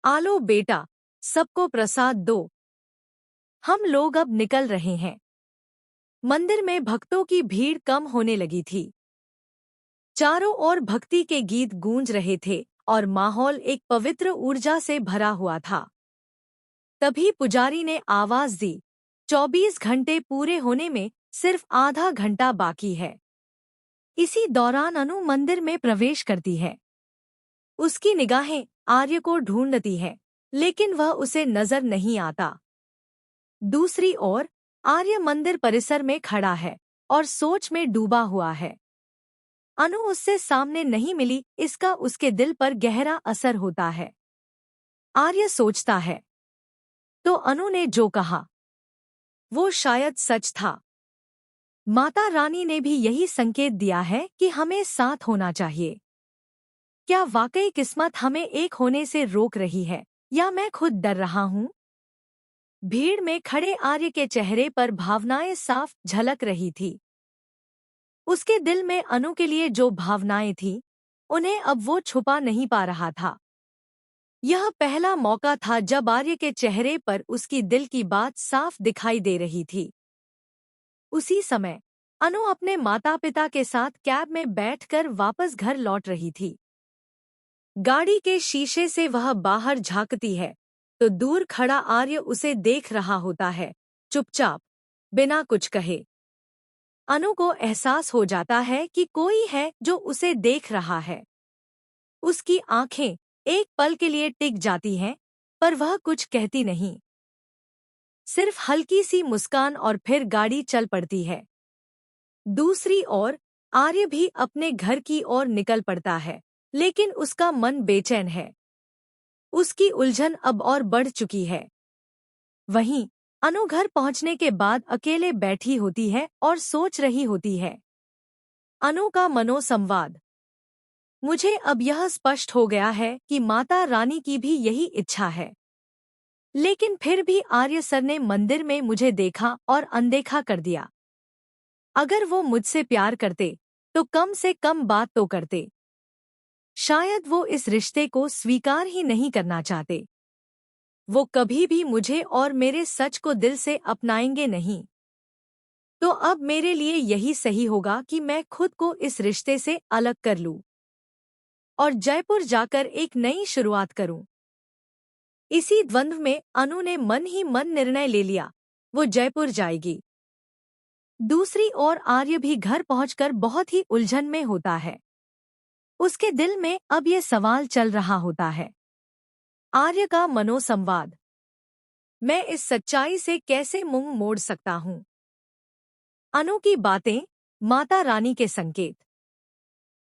आलो बेटा, सबको प्रसाद दो। हम लोग अब निकल रहे हैं। मंदिर में भक्तों की भीड़ कम होने लगी थी। चारों ओर भक्ति के गीत गूंज रहे थे और माहौल एक पवित्र ऊर्जा से भरा हुआ था। तभी पुजारी ने आवाज दी, 24 घंटे पूरे होने में सिर्फ आधा घंटा बाकी है। इसी दौरान अनु मंदिर में प्रवेश करती है। उसकी निगाहें आर्य को ढूंढती हैं, लेकिन वह उसे नजर नहीं आता। दूसरी ओर आर्य मंदिर परिसर में खड़ा है और सोच में डूबा हुआ है। अनु उससे सामने नहीं मिली, इसका उसके दिल पर गहरा असर होता है। आर्य सोचता है, तो अनु ने जो कहा वो शायद सच था। माता रानी ने भी यही संकेत दिया है कि हमें साथ होना चाहिए। क्या वाकई किस्मत हमें एक होने से रोक रही है, या मैं खुद डर रहा हूँ? भीड़ में खड़े आर्य के चेहरे पर भावनाएं साफ झलक रही थी। उसके दिल में अनु के लिए जो भावनाएं थीं, उन्हें अब वो छुपा नहीं पा रहा था। यह पहला मौका था जब आर्य के चेहरे पर उसकी दिल की बात साफ दिखाई दे रही थी। उसी समय अनु अपने माता पिता के साथ कैब में बैठकर वापस घर लौट रही थी। गाड़ी के शीशे से वह बाहर झांकती है तो दूर खड़ा आर्य उसे देख रहा होता है, चुपचाप, बिना कुछ कहे। अनु को एहसास हो जाता है कि कोई है जो उसे देख रहा है। उसकी आंखें एक पल के लिए टिक जाती हैं, पर वह कुछ कहती नहीं। सिर्फ हल्की सी मुस्कान और फिर गाड़ी चल पड़ती है। दूसरी ओर आर्य भी अपने घर की ओर निकल पड़ता है, लेकिन उसका मन बेचैन है। उसकी उलझन अब और बढ़ चुकी है। वहीं अनु घर पहुंचने के बाद अकेले बैठी होती है और सोच रही होती है। अनु का मनोसंवाद। मुझे अब यह स्पष्ट हो गया है कि माता रानी की भी यही इच्छा है। लेकिन फिर भी आर्य सर ने मंदिर में मुझे देखा और अनदेखा कर दिया। अगर वो मुझसे प्यार करते तो कम से कम बात तो करते। शायद वो इस रिश्ते को स्वीकार ही नहीं करना चाहते। वो कभी भी मुझे और मेरे सच को दिल से अपनाएंगे नहीं। तो अब मेरे लिए यही सही होगा कि मैं खुद को इस रिश्ते से अलग कर लूं और जयपुर जाकर एक नई शुरुआत करूं। इसी द्वंद्व में अनु ने मन ही मन निर्णय ले लिया, वो जयपुर जाएगी। दूसरी ओर आर्य भी घर पहुंचकर बहुत ही उलझन में होता है। उसके दिल में अब ये सवाल चल रहा होता है। आर्य का मनोसंवाद। मैं इस सच्चाई से कैसे मुंह मोड़ सकता हूँ? अनु की बातें, माता रानी के संकेत।